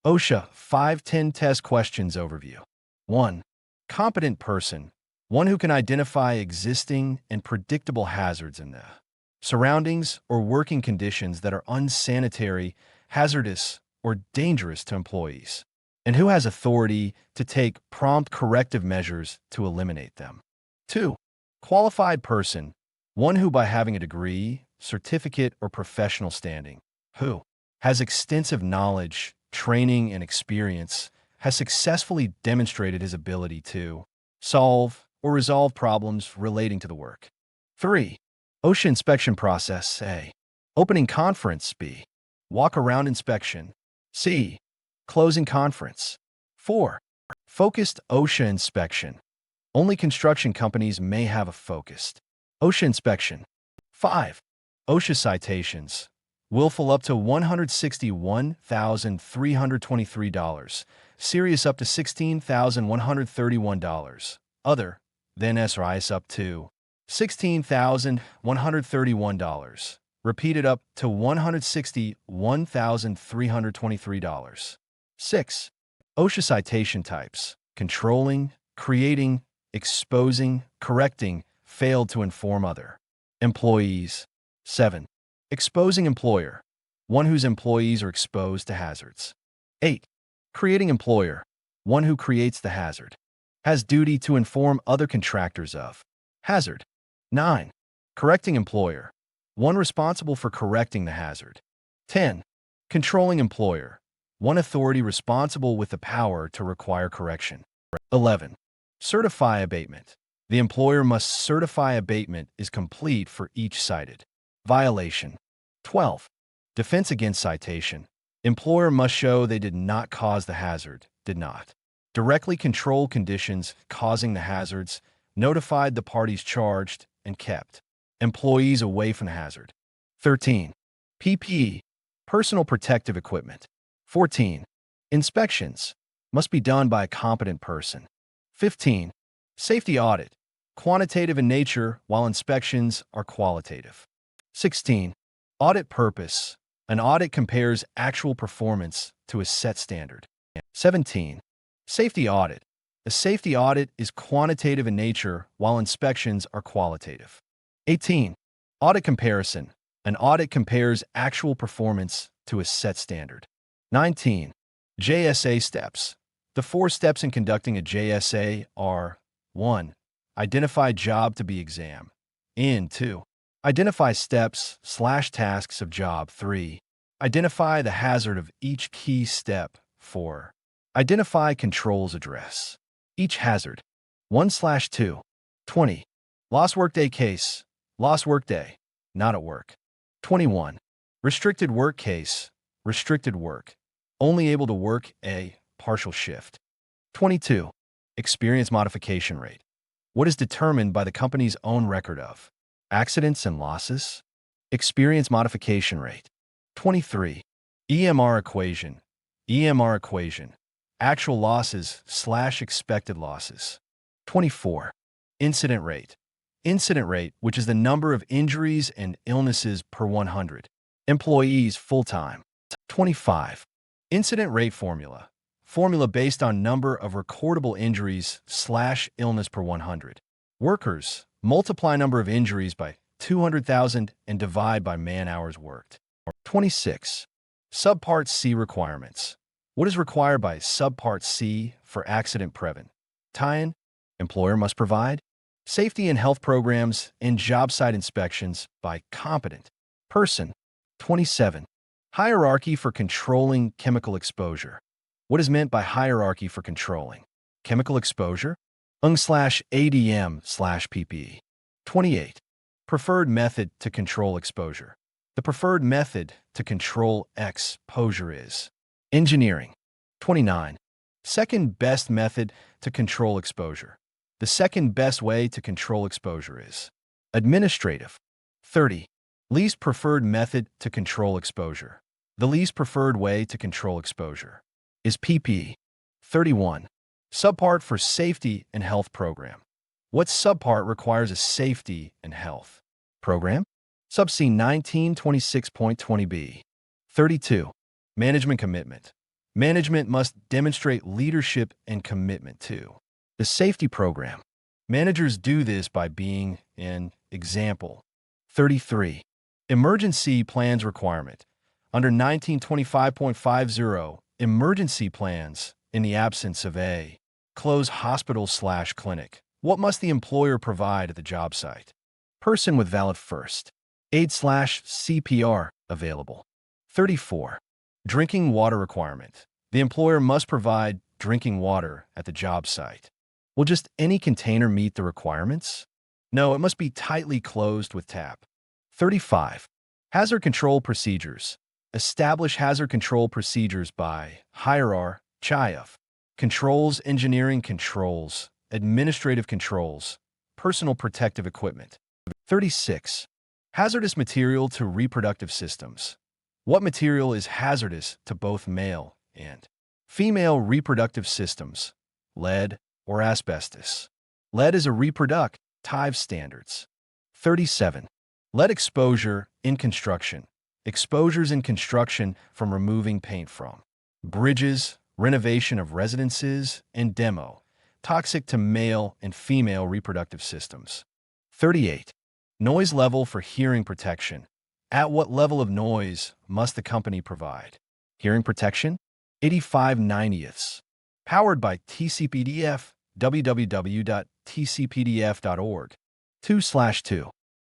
OSHA 510 Test Questions Overview. 1. Competent person. One who can identify existing and predictable hazards in the surroundings or working conditions that are unsanitary, hazardous, or dangerous to employees, and who has authority to take prompt corrective measures to eliminate them. 2. Qualified person. One who, by having a degree, certificate, or professional standing, who has extensive knowledge, training, and experience, has successfully demonstrated his ability to solve or resolve problems relating to the work. 3. OSHA inspection process. A. Opening conference. B. Walk-around inspection. C. Closing conference. 4. Focused OSHA inspection. Only construction companies may have a focused OSHA inspection. 5. OSHA citations. Willful up to $161,323. Serious up to $16,131. Other than SRIs up to $16,131. Repeated up to $161,323. 6. OSHA citation types. Controlling, creating, exposing, correcting, failed to inform other employees. 7. Exposing employer. One whose employees are exposed to hazards. 8. Creating employer. One who creates the hazard. Has duty to inform other contractors of hazard. 9. Correcting employer. One responsible for correcting the hazard. 10. Controlling employer. One authority responsible with the power to require correction. 11. Certify abatement. The employer must certify abatement is complete for each cited violation. 12. Defense against citation. Employer must show they did not cause the hazard, did not directly control conditions causing the hazards, notified the parties charged, and kept employees away from the hazard. 13. PPE, personal protective equipment. 14. Inspections must be done by a competent person. 15. Safety audit, quantitative in nature while inspections are qualitative. 16. Audit purpose. An audit compares actual performance to a set standard. 17. Safety audit. A safety audit is quantitative in nature while inspections are qualitative. 18. Audit comparison. An audit compares actual performance to a set standard. 19. JSA steps. The 4 steps in conducting a JSA are 1. Identify job to be examined. 2. Identify steps/tasks of job. 3. Identify the hazard of each key step. 4. Identify controls address each hazard. 1/2. 20. Lost workday case. Lost workday. Not at work. 21. Restricted work case. Restricted work. Only able to work a partial shift. 22. Experience modification rate. What is determined by the company's own record of accidents and losses? Experience modification rate. 23. EMR equation. EMR equation. Actual losses/expected losses. 24. Incident rate. Incident rate, which is the number of injuries and illnesses per 100 employees full-time. 25. Incident rate formula. Formula based on number of recordable injuries/illness per 100 workers. Multiply number of injuries by 200,000 and divide by man-hours worked. 26. Subpart C requirements. What is required by Subpart C for accident prevention? Tie-in. Employer must provide safety and health programs and job site inspections by competent person. 27. Hierarchy for controlling chemical exposure. What is meant by hierarchy for controlling chemical exposure? /ADM/PPE. 28. Preferred method to control exposure. The preferred method to control exposure is engineering. 29. Second best method to control exposure. The second best way to control exposure is administrative. 30. Least preferred method to control exposure. The least preferred way to control exposure is PPE. 31. Subpart for safety and health program. What subpart requires a safety and health program? Subsea 1926.20b. 32. Management commitment. Management must demonstrate leadership and commitment to the safety program. Managers do this by being an example. 33. Emergency plans requirement. Under 1925.50, emergency plans, in the absence of a closed hospital/clinic, what must the employer provide at the job site? Person with valid first aid/CPR available. 34. Drinking water requirement. The employer must provide drinking water at the job site. Will just any container meet the requirements? No, it must be tightly closed with tap. 35. Hazard control procedures. Establish hazard control procedures by hierarchy of controls, engineering controls, administrative controls, personal protective equipment. 36. Hazardous material to reproductive systems. What material is hazardous to both male and female reproductive systems? Lead or asbestos. Lead is a reproductive standards. 37. Lead exposure in construction. Exposures in construction from removing paint from bridges, renovation of residences, and demo. Toxic to male and female reproductive systems. 38. Noise level for hearing protection. At what level of noise must the company provide? Hearing protection? 85/90ths. Powered by TCPDF, www.tcpdf.org. 2/2.